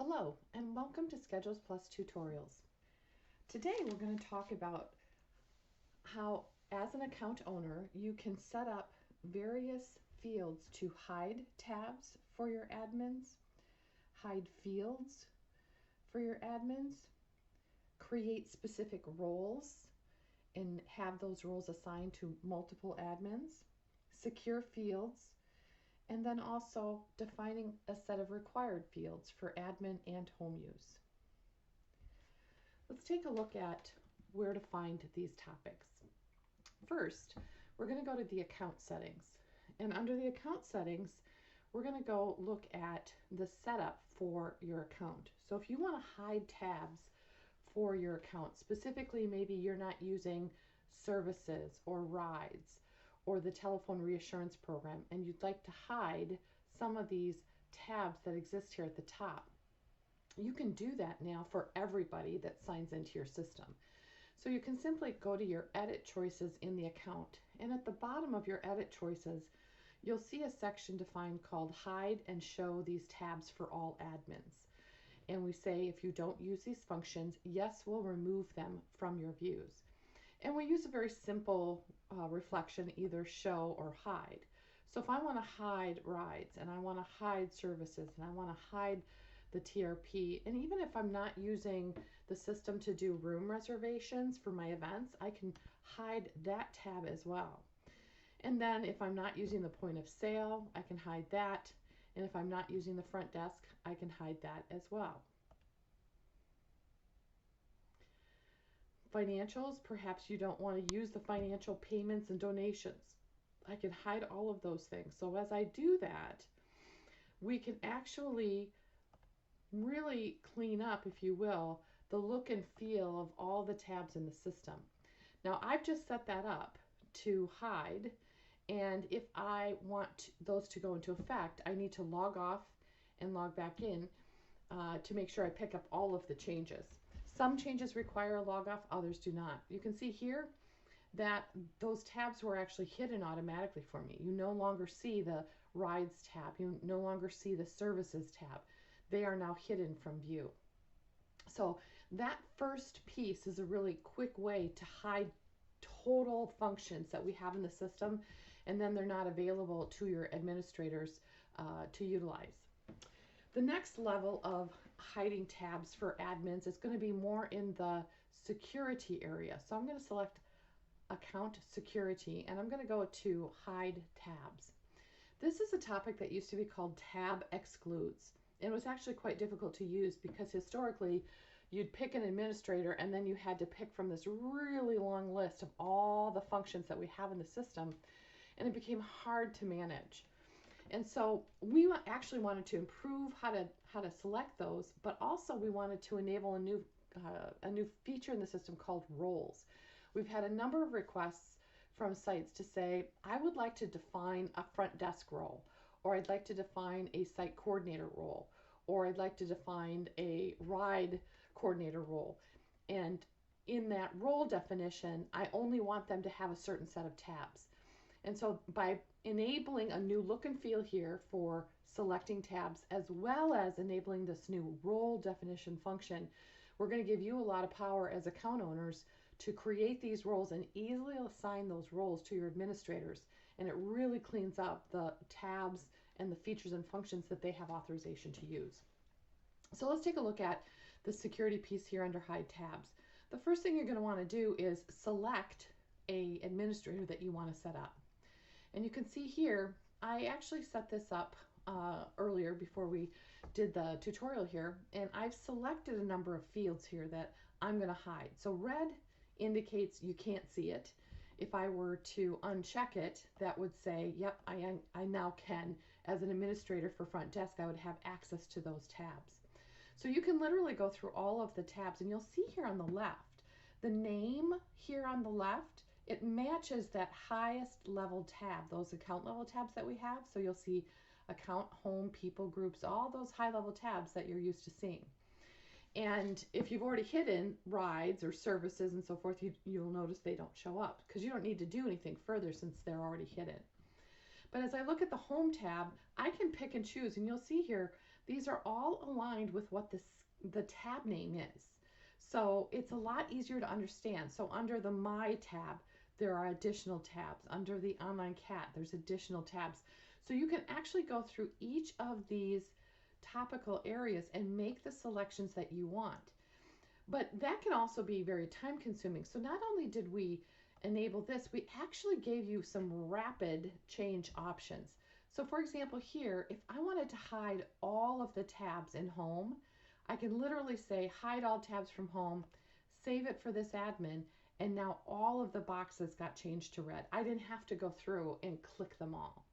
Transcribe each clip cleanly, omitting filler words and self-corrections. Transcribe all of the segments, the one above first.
Hello and welcome to Schedules Plus Tutorials. Today we're going to talk about how, as an account owner, you can set up various fields to hide tabs for your admins, hide fields for your admins, create specific roles and have those roles assigned to multiple admins, secure fields, and then also defining a set of required fields for admin and home use. Let's take a look at where to find these topics. First, we're going to go to the account settings. And under the account settings, we're going to go look at the setup for your account. So if you want to hide tabs for your account, specifically maybe you're not using services or rides or the telephone reassurance program, and you'd like to hide some of these tabs that exist here at the top, you can do that now for everybody that signs into your system. So you can simply go to your edit choices in the account, and at the bottom of your edit choices you'll see a section defined called hide and show these tabs for all admins. And we say if you don't use these functions, yes, we'll remove them from your views. And we use a very simple reflection, either show or hide. So if I want to hide rides and I want to hide services and I want to hide the TRP, and even if I'm not using the system to do room reservations for my events, I can hide that tab as well. And then if I'm not using the point of sale, I can hide that. And if I'm not using the front desk, I can hide that as well. Financials, perhaps you don't want to use the financial payments and donations. I can hide all of those things. So as I do that, we can actually really clean up, if you will, the look and feel of all the tabs in the system. Now I've just set that up to hide, and if I want those to go into effect, I need to log off and log back in to make sure I pick up all of the changes. Some changes require a log off, others do not. You can see here that those tabs were actually hidden automatically for me. You no longer see the rides tab, you no longer see the services tab. They are now hidden from view. So that first piece is a really quick way to hide total functions that we have in the system, and then they're not available to your administrators to utilize. The next level of hiding tabs for admins is going to be more in the security area. So I'm going to select Account Security, and I'm going to go to Hide Tabs. This is a topic that used to be called Tab Excludes. And it was actually quite difficult to use because historically you'd pick an administrator and then you had to pick from this really long list of all the functions that we have in the system, and it became hard to manage. And so we actually wanted to improve how to select those, but also we wanted to enable a new feature in the system called roles. We've had a number of requests from sites to say, I would like to define a front desk role, or I'd like to define a site coordinator role, or I'd like to define a ride coordinator role. And in that role definition, I only want them to have a certain set of tabs. And so by enabling a new look and feel here for selecting tabs, as well as enabling this new role definition function, we're going to give you a lot of power as account owners to create these roles and easily assign those roles to your administrators. And it really cleans up the tabs and the features and functions that they have authorization to use. So let's take a look at the security piece here under Hide Tabs. The first thing you're going to want to do is select an administrator that you want to set up. And you can see here, I actually set this up earlier before we did the tutorial here, and I've selected a number of fields here that I'm going to hide. So red indicates you can't see it. If I were to uncheck it, that would say, yep, I now can. As an administrator for front desk, I would have access to those tabs. So you can literally go through all of the tabs, and you'll see here on the left, the name here on the left, it matches that highest level tab, those account level tabs that we have. So you'll see account, home, people, groups, all those high level tabs that you're used to seeing. And if you've already hidden rides or services and so forth, you'll notice they don't show up because you don't need to do anything further since they're already hidden. But as I look at the home tab, I can pick and choose, and you'll see here These are all aligned with what the tab name is. So it's a lot easier to understand. So under the My tab, there are additional tabs. Under the Online Cat, there's additional tabs. So you can actually go through each of these topical areas and make the selections that you want. But that can also be very time consuming. So not only did we enable this, we actually gave you some rapid change options. So for example here, if I wanted to hide all of the tabs in Home, I can literally say hide all tabs from Home, save it for this admin, and now all of the boxes got changed to red. I didn't have to go through and click them all.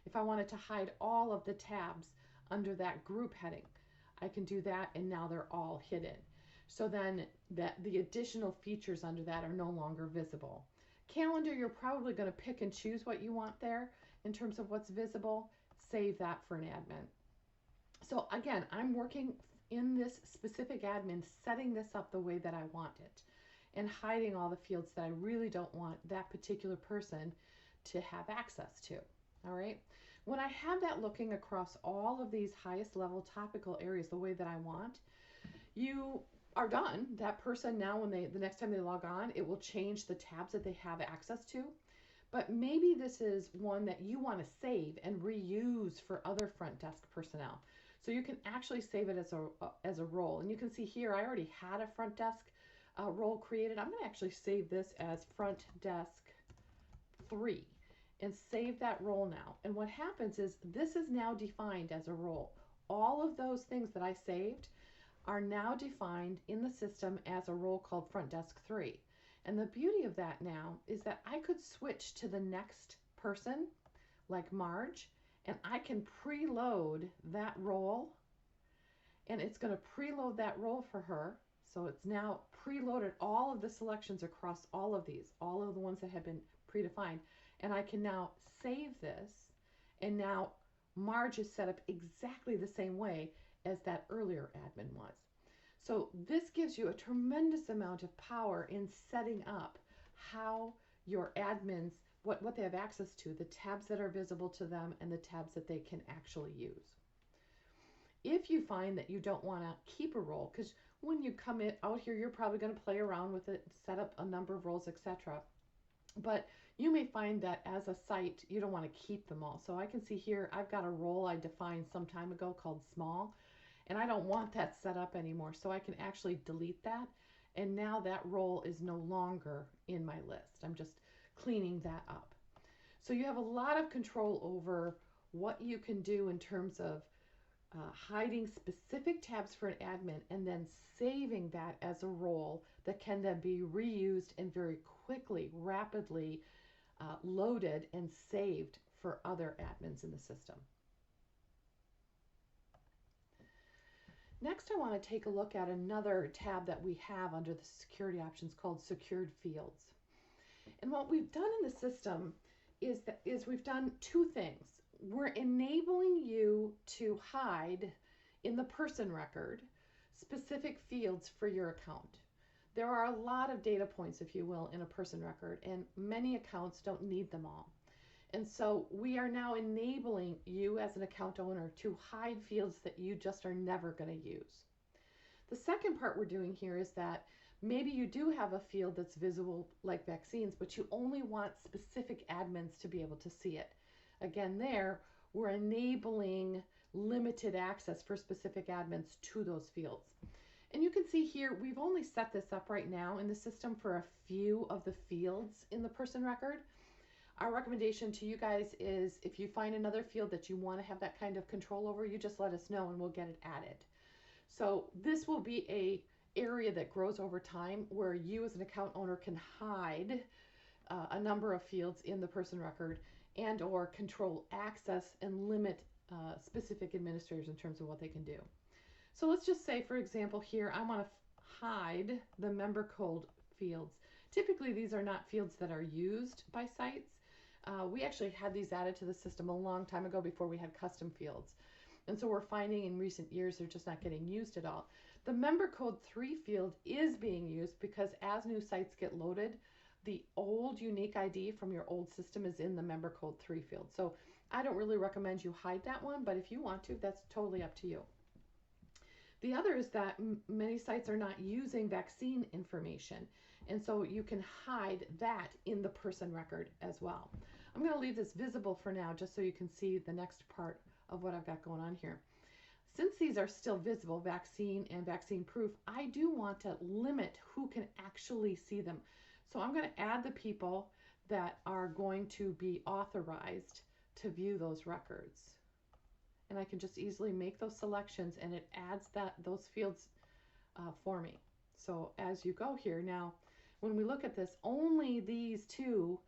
If I wanted to hide all of the tabs under that group heading, I can do that, and now they're all hidden. So then the additional features under that are no longer visible. Calendar, you're probably going to pick and choose what you want there in terms of what's visible. Save that for an admin. So again, I'm working in this specific admin, setting this up the way that I want it and hiding all the fields that I really don't want that particular person to have access to. All right. When I have that looking across all of these highest level topical areas the way that I want, you are done. That person now, when the next time they log on, it will change the tabs that they have access to. But maybe this is one that you want to save and reuse for other front desk personnel. So you can actually save it as a role. And you can see here, I already had a front desk role created. I'm going to actually save this as front desk 3 and save that role now. And what happens is this is now defined as a role. All of those things that I saved are now defined in the system as a role called front desk 3. And the beauty of that now is that I could switch to the next person, like Marge, and I can preload that role, and it's going to preload that role for her. So it's now preloaded all of the selections across all of these, all of the ones that have been predefined. And I can now save this, and now Marge is set up exactly the same way as that earlier admin was. So this gives you a tremendous amount of power in setting up how your admins, what they have access to, the tabs that are visible to them, and the tabs that they can actually use. If you find that you don't want to keep a role, because when you come out here, you're probably going to play around with it, set up a number of roles, etc. But you may find that as a site, you don't want to keep them all. So I can see here, I've got a role I defined some time ago called small, and I don't want that set up anymore. So I can actually delete that. And now that role is no longer in my list. I'm just cleaning that up. So you have a lot of control over what you can do in terms of hiding specific tabs for an admin and then saving that as a role that can then be reused and very quickly, rapidly loaded and saved for other admins in the system. Next, I want to take a look at another tab that we have under the security options called Secured Fields. And what we've done in the system is we've done two things. We're enabling you to hide in the person record specific fields for your account. There are a lot of data points, if you will, in a person record, and many accounts don't need them all. And so we are now enabling you as an account owner to hide fields that you just are never going to use. The second part we're doing here is that maybe you do have a field that's visible like vaccines, but you only want specific admins to be able to see it. Again, there, we're enabling limited access for specific admins to those fields. And you can see here, we've only set this up right now in the system for a few of the fields in the person record. Our recommendation to you guys is if you find another field that you want to have that kind of control over, you just let us know and we'll get it added. So this will be a area that grows over time where you as an account owner can hide a number of fields in the person record and or control access and limit specific administrators in terms of what they can do. So let's just say, for example, here I want to hide the member code fields. Typically, these are not fields that are used by sites. We actually had these added to the system a long time ago before we had custom fields. And so we're finding in recent years they're just not getting used at all. The member code 3 field is being used because as new sites get loaded, the old unique ID from your old system is in the member code 3 field. So I don't really recommend you hide that one, but if you want to, that's totally up to you. The other is that many sites are not using vaccine information, and so you can hide that in the person record as well. I'm going to leave this visible for now just so you can see the next part of what I've got going on here. Since these are still visible, vaccine and vaccine proof, I do want to limit who can actually see them. So I'm going to add the people that are going to be authorized to view those records. And I can just easily make those selections, and it adds those fields for me. So as you go here, now when we look at this, only these two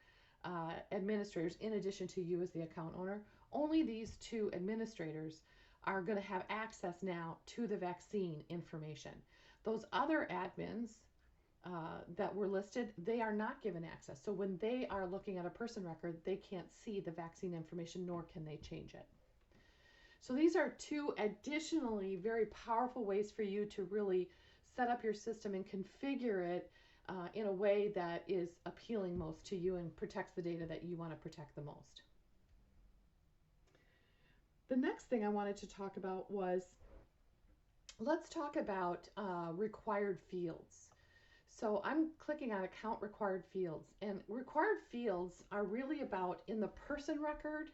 administrators, in addition to you as the account owner, only these two administrators are going to have access now to the vaccine information. Those other admins that were listed, they are not given access. So when they are looking at a person record, they can't see the vaccine information, nor can they change it. So these are two additionally very powerful ways for you to really set up your system and configure it in a way that is appealing most to you and protects the data that you want to protect the most. The next thing I wanted to talk about was, let's talk about required fields. So I'm clicking on account required fields, and required fields are really about in the person record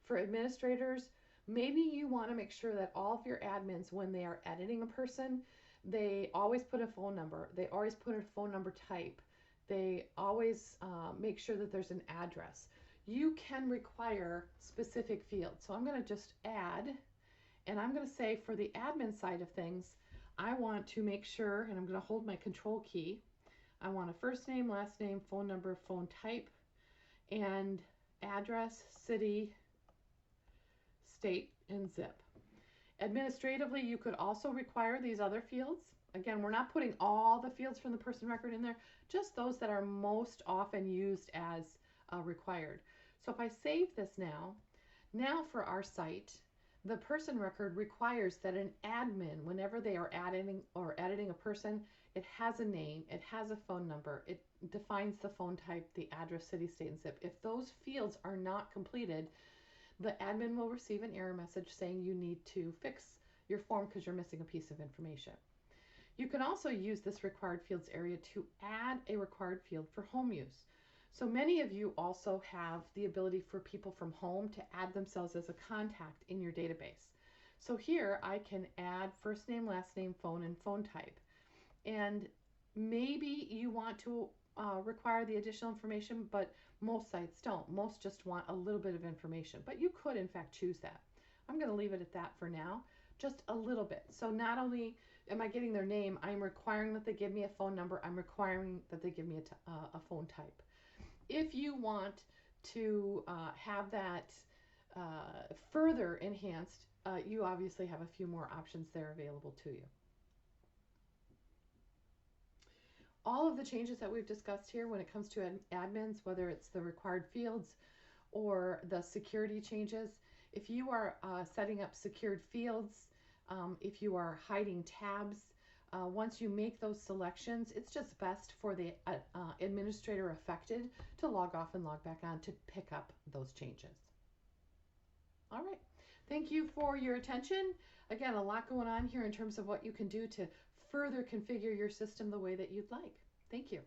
for administrators. Maybe you want to make sure that all of your admins, when they are editing a person, they always put a phone number. They always put a phone number type. They always make sure that there's an address. You can require specific fields. So I'm going to just add, and I'm going to say for the admin side of things, I want to make sure, and I'm going to hold my control key, I want a first name, last name, phone number, phone type, and address, city, state, and zip. Administratively, you could also require these other fields. Again, we're not putting all the fields from the person record in there, just those that are most often used as required. So if I save this now for our site, the person record requires that an admin, whenever they are adding or editing a person, it has a name, it has a phone number, it defines the phone type, the address, city, state, and zip. If those fields are not completed, the admin will receive an error message saying you need to fix your form because you're missing a piece of information. You can also use this required fields area to add a required field for home use. So many of you also have the ability for people from home to add themselves as a contact in your database. So here I can add first name, last name, phone, and phone type. And maybe you want to require the additional information, but most sites don't. Most just want a little bit of information, but you could in fact choose that. I'm going to leave it at that for now, just a little bit. So not only am I getting their name, I'm requiring that they give me a phone number, I'm requiring that they give me a phone type. If you want to have that further enhanced, you obviously have a few more options there available to you. All of the changes that we've discussed here when it comes to admins, whether it's the required fields or the security changes, if you are setting up secured fields, if you are hiding tabs, once you make those selections, it's just best for the administrator affected to log off and log back on to pick up those changes. All right. Thank you for your attention. Again, a lot going on here in terms of what you can do to further configure your system the way that you'd like. Thank you.